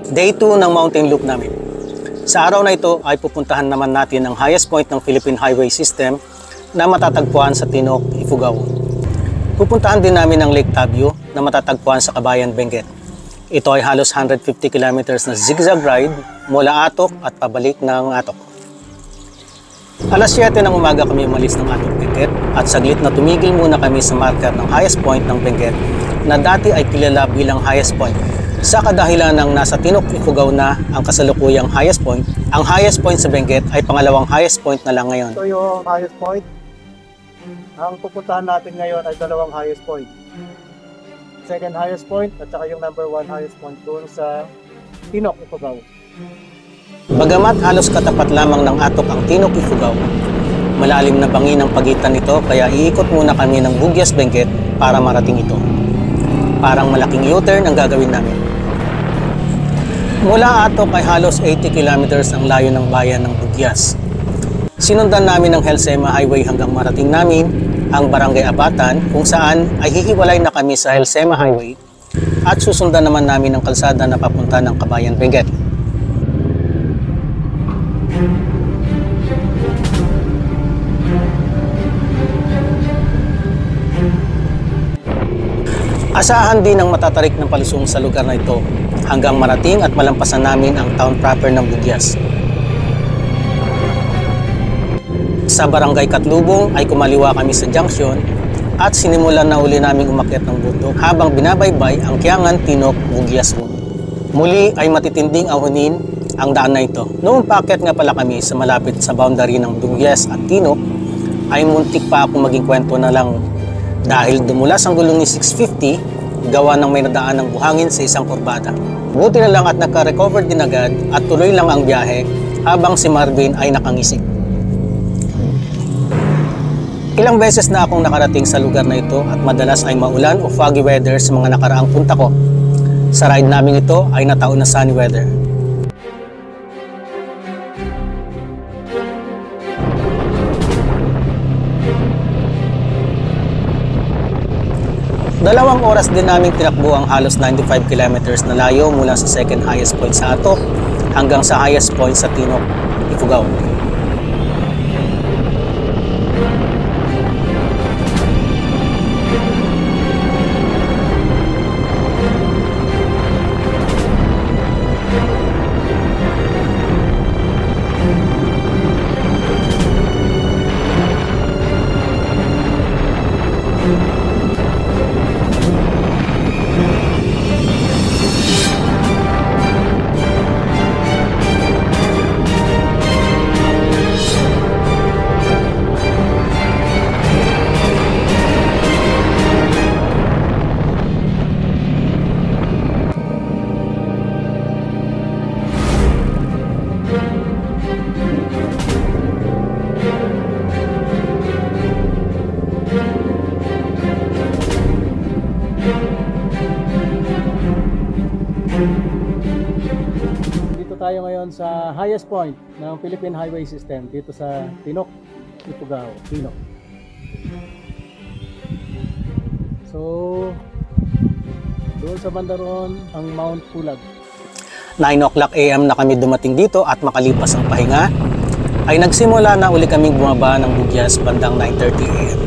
Day 2 ng mountain loop namin. Sa araw na ito ay pupuntahan naman natin ang highest point ng Philippine Highway System na matatagpuan sa Tinok, Ifugao. Pupuntahan din namin ang Lake Tabio na matatagpuan sa Kabayan, Benguet. Ito ay halos 150 kilometers na zigzag ride mula Atok at pabalik ng Atok. Alas 7 ng umaga kami umalis ng Atok, Benguet at saglit na tumigil muna kami sa marker ng highest point ng Benguet na dati ay kilala bilang highest point. Sa kadahilan ng nasa Tinok, Ifugao na ang kasalukuyang highest point, ang highest point sa Benguet ay pangalawang highest point na lang ngayon. Ito yung highest point. Ang pupuntahan natin ngayon ay dalawang highest point. Second highest point at saka yung number 1 highest point doon sa Tinok, Ifugao. Bagamat halos katapat lamang ng Atok ang Tinok, Ifugao, malalim na bangin ang pagitan nito kaya iikot muna kami ng Bugyas, Benguet para marating ito. Parang malaking U-turn ang gagawin namin. Mula Atok ay halos 80 kilometers ang layo ng bayan ng Bugyas. Sinundan namin ang Helsema Highway hanggang marating namin ang Barangay Abatan kung saan ay hihiwalay na kami sa Helsema Highway at susundan naman namin ang kalsada na papunta ng Kabayan, Benguet. Asahan din ang matatarik ng palusong sa lugar na ito hanggang marating at malampasan namin ang town proper ng Bugyas. Sa Barangay Katlubong ay kumaliwa kami sa junction at sinimulan na uli naming umakyat ng bundok habang binabaybay ang Kiangan, Tinok, Bugyas Road. Muli ay matitinding ahunin ang daan na ito. Noong paakyat nga pala kami sa malapit sa boundary ng Bugyas at Tinok ay muntik pa akong maging kwento na lang dahil dumulas ang gulong ni 650 gawa ng may nadaan ng buhangin sa isang kurbada. Buti na lang at nagka-recover din agad at tuloy lang ang biyahe habang si Marvin ay nakangisig. Ilang beses na akong nakarating sa lugar na ito at madalas ay maulan o foggy weather sa mga nakaraang punta ko. Sa ride namin ito ay nataon na sunny weather. Dalawang oras din naming tinakbo ang halos 95 kilometers na layo mula sa second highest point sa Atok hanggang sa highest point sa Tinok, Ifugao. Tayo ngayon sa highest point ng Philippine Highway System dito sa Tinok, Ifugao, Tinok. So, doon sa banda roon ang Mount Pulag. 9 o'clock AM na kami dumating dito at makalipas ang pahinga ay nagsimula na uli kaming bumaba ng Bugyas bandang 9:30 AM.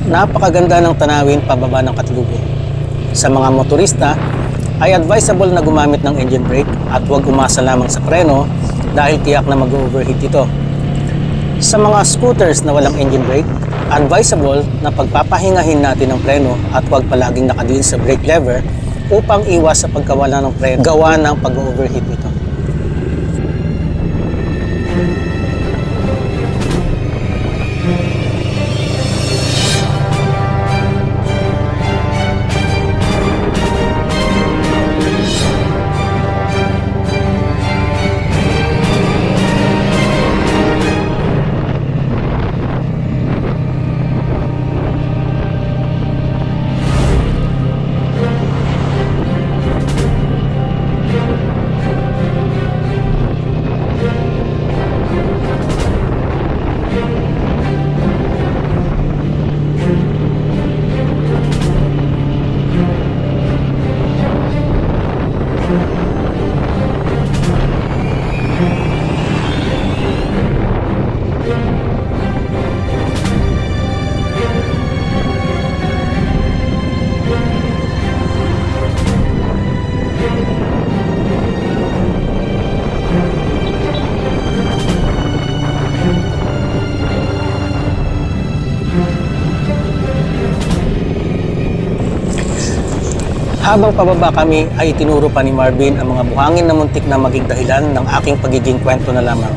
Napakaganda ng tanawin pababa ng Katlubong. Sa mga motorista ay advisable na gumamit ng engine brake at huwag umasa lamang sa preno dahil tiyak na mag-overheat ito. Sa mga scooters na walang engine brake, advisable na pagpapahingahin natin ang preno at huwag palaging nakadiin sa brake lever upang iwas sa pagkawala ng preno gawa ng pag-overheat nito. Habang pababa kami ay itinuro pa ni Marvin ang mga buhangin na muntik na maging dahilan ng aking pagiging kwento na lamang.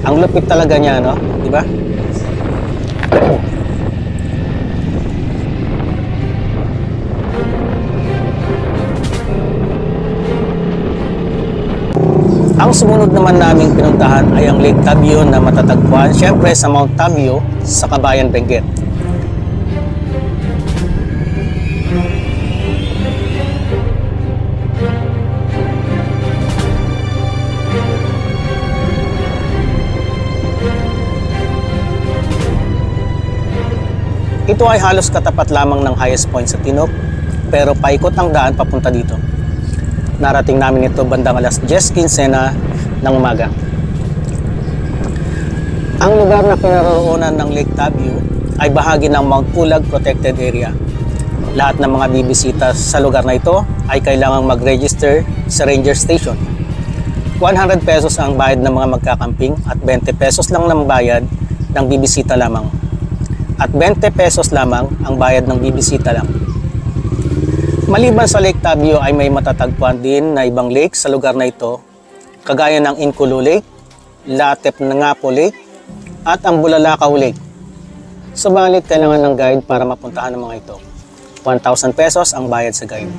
Ang lupit talaga niya, no? Di ba? Ang sumunod naman naming pinuntahan ay ang Lake Tabio na matatagpuan syempre sa Mount Tabio sa Kabayan, Benguet. Ito ay halos katapat lamang ng highest point sa Tinok, pero paikot ang daan papunta dito. Narating namin ito bandang alas 10:15 ng umaga. Ang lugar na kinaroroonan ng Lake Tabio ay bahagi ng Mount Pulag Protected Area. Lahat ng mga bibisita sa lugar na ito ay kailangang mag-register sa Ranger Station. 100 pesos ang bayad ng mga magkakamping at 20 pesos lang ng bayad ng bibisita lamang. At 20 pesos lamang ang bayad ng bibisita lang. Maliban sa Lake Tabio ay may matatagpuan din na ibang lake sa lugar na ito, kagaya ng Inculo Lake, Latep Nangapo Lake, at ang Bulalakaw Lake. Subalit kailangan ng guide para mapuntahan ang mga ito. 1,000 pesos ang bayad sa guide.